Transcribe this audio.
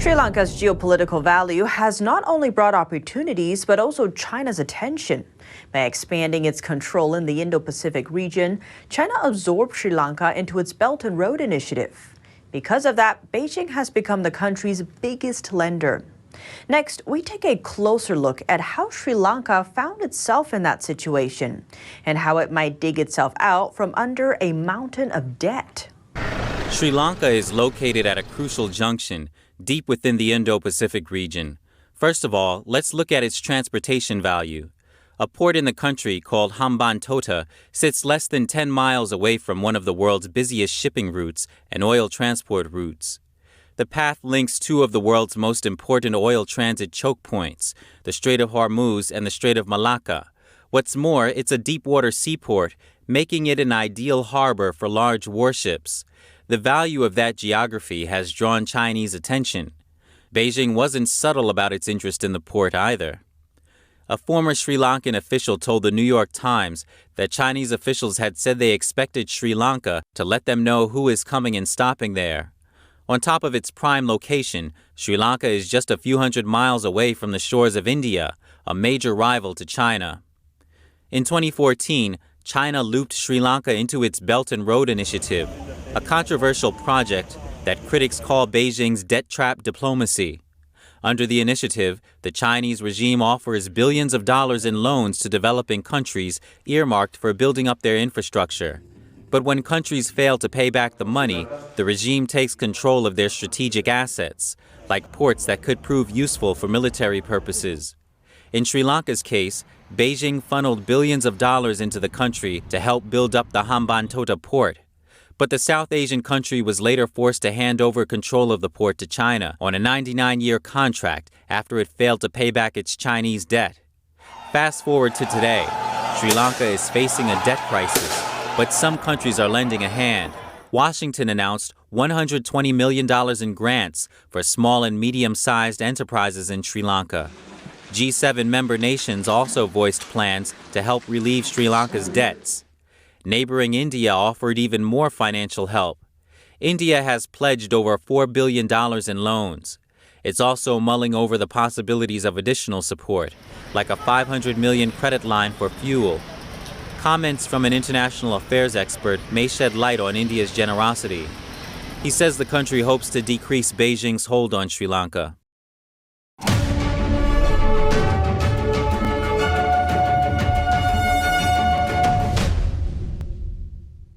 Sri Lanka's geopolitical value has not only brought opportunities, but also China's attention. By expanding its control in the Indo-Pacific region, China absorbed Sri Lanka into its Belt and Road Initiative. Because of that, Beijing has become the country's biggest lender. Next, we take a closer look at how Sri Lanka found itself in that situation and how it might dig itself out from under a mountain of debt. Sri Lanka is located at a crucial junction deep within the Indo-Pacific region. First of all, let's look at its transportation value. A port in the country called Hambantota sits less than 10 miles away from one of the world's busiest shipping routes and oil transport routes. The path links two of the world's most important oil transit choke points, the Strait of Hormuz and the Strait of Malacca. What's more, it's a deep-water seaport, making it an ideal harbor for large warships. The value of that geography has drawn Chinese attention. Beijing wasn't subtle about its interest in the port either. A former Sri Lankan official told the New York Times that Chinese officials had said they expected Sri Lanka to let them know who is coming and stopping there. On top of its prime location, Sri Lanka is just a few hundred miles away from the shores of India, a major rival to China. In 2014, China looped Sri Lanka into its Belt and Road Initiative, a controversial project that critics call Beijing's debt trap diplomacy. Under the initiative, the Chinese regime offers billions of dollars in loans to developing countries earmarked for building up their infrastructure. But when countries fail to pay back the money, the regime takes control of their strategic assets, like ports that could prove useful for military purposes. In Sri Lanka's case, Beijing funneled billions of dollars into the country to help build up the Hambantota port. But the South Asian country was later forced to hand over control of the port to China on a 99-year contract after it failed to pay back its Chinese debt. Fast forward to today, Sri Lanka is facing a debt crisis, but some countries are lending a hand. Washington announced $120 million in grants for small and medium-sized enterprises in Sri Lanka. G7 member nations also voiced plans to help relieve Sri Lanka's debts. Neighboring India offered even more financial help. India has pledged over $4 billion in loans. It's also mulling over the possibilities of additional support, like a $500 million credit line for fuel. Comments from an international affairs expert may shed light on India's generosity. He says the country hopes to decrease Beijing's hold on Sri Lanka.